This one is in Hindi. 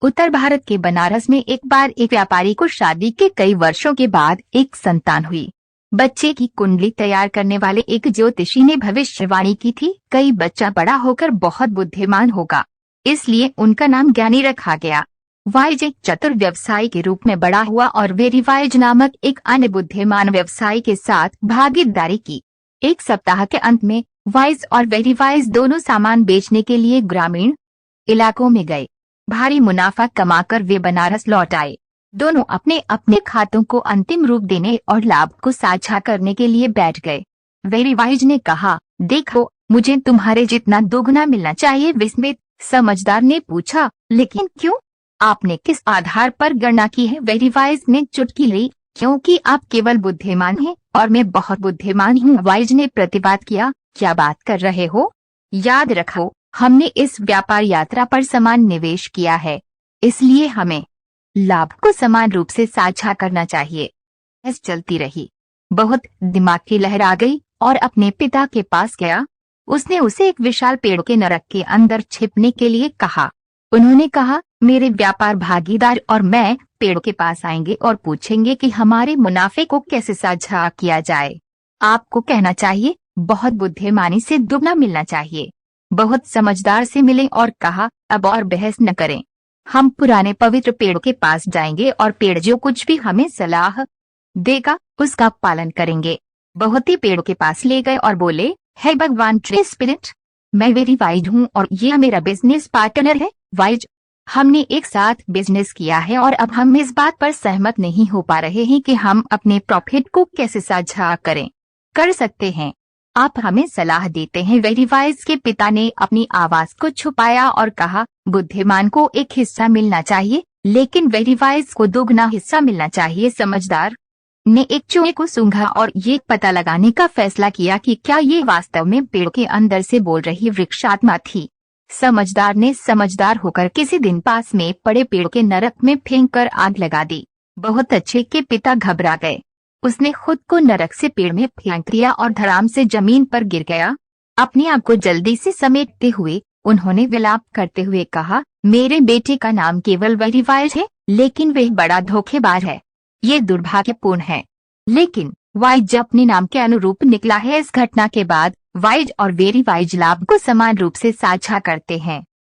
उत्तर भारत के बनारस में एक बार एक व्यापारी को शादी के कई वर्षों के बाद एक संतान हुई। बच्चे की कुंडली तैयार करने वाले एक ज्योतिषी ने भविष्यवाणी की थी, कई बच्चा बड़ा होकर बहुत बुद्धिमान होगा, इसलिए उनका नाम ज्ञानी रखा गया। वाइज एक चतुर व्यवसायी के रूप में बड़ा हुआ और वेरीवाइज नामक एक अन्य बुद्धिमान व्यवसायी के साथ भागीदारी की। एक सप्ताह के अंत में वाइज और वेरीवाइज दोनों सामान बेचने के लिए ग्रामीण इलाकों में गए। भारी मुनाफा कमाकर वे बनारस लौट आए। दोनों अपने अपने खातों को अंतिम रूप देने और लाभ को साझा करने के लिए बैठ गए। वेरीवाइज ने कहा, देखो, मुझे तुम्हारे जितना दोगुना मिलना चाहिए। विस्मित समझदार ने पूछा, लेकिन क्यों? आपने किस आधार पर गणना की है? वेरीवाइज ने चुटकी ली, क्योंकि आप केवल बुद्धिमान हैं और मैं बहुत बुद्धिमान हूँ। वाइज ने प्रतिवाद किया, क्या बात कर रहे हो? याद रखो, हमने इस व्यापार यात्रा पर समान निवेश किया है, इसलिए हमें लाभ को समान रूप से साझा करना चाहिए। ऐसे चलती रही। बहुत दिमाग की लहर आ गई और अपने पिता के पास गया। उसने उसे एक विशाल पेड़ के नरक के अंदर छिपने के लिए कहा। उन्होंने कहा, मेरे व्यापार भागीदार और मैं पेड़ के पास आएंगे और पूछेंगे कि हमारे मुनाफे को कैसे साझा किया जाए। आपको कहना चाहिए, बहुत बुद्धिमानी से दुगना मिलना चाहिए। बहुत समझदार से मिले और कहा, अब और बहस न करें, हम पुराने पवित्र पेड़ के पास जाएंगे और पेड़ जो कुछ भी हमें सलाह देगा उसका पालन करेंगे। बहुत ही पेड़ के पास ले गए और बोले, हे भगवान ट्री स्पिरिट, मैं वेरीवाइज हूँ और ये मेरा बिजनेस पार्टनर है वाइज। हमने एक साथ बिजनेस किया है और अब हम इस बात पर सहमत नहीं हो पा रहे हैं कि हम अपने प्रॉफिट को कैसे साझा कर सकते हैं। आप हमें सलाह देते हैं। वेरीवाइज के पिता ने अपनी आवाज को छुपाया और कहा, बुद्धिमान को एक हिस्सा मिलना चाहिए, लेकिन वेरीवाइज को दोगुना हिस्सा मिलना चाहिए। समझदार ने एक चूहे को सूंघा और ये पता लगाने का फैसला किया कि क्या ये वास्तव में पेड़ के अंदर से बोल रही वृक्षात्मा थी। समझदार ने समझदार होकर किसी दिन पास में पड़े पेड़ के नरक में फेंक कर आग लगा दी। बहुत अच्छे के पिता घबरा गए। उसने खुद को नरक से पेड़ में फेंक दिया और धड़ाम से जमीन पर गिर गया। अपने आप को जल्दी से समेटते हुए उन्होंने विलाप करते हुए कहा, मेरे बेटे का नाम केवल वेरीवाइज है, लेकिन वह बड़ा धोखेबाज है। ये दुर्भाग्यपूर्ण है, लेकिन वाइज अपने नाम के अनुरूप निकला है। इस घटना के बाद वाइज और वेरीवाइज लाभ को समान रूप से साझा करते हैं।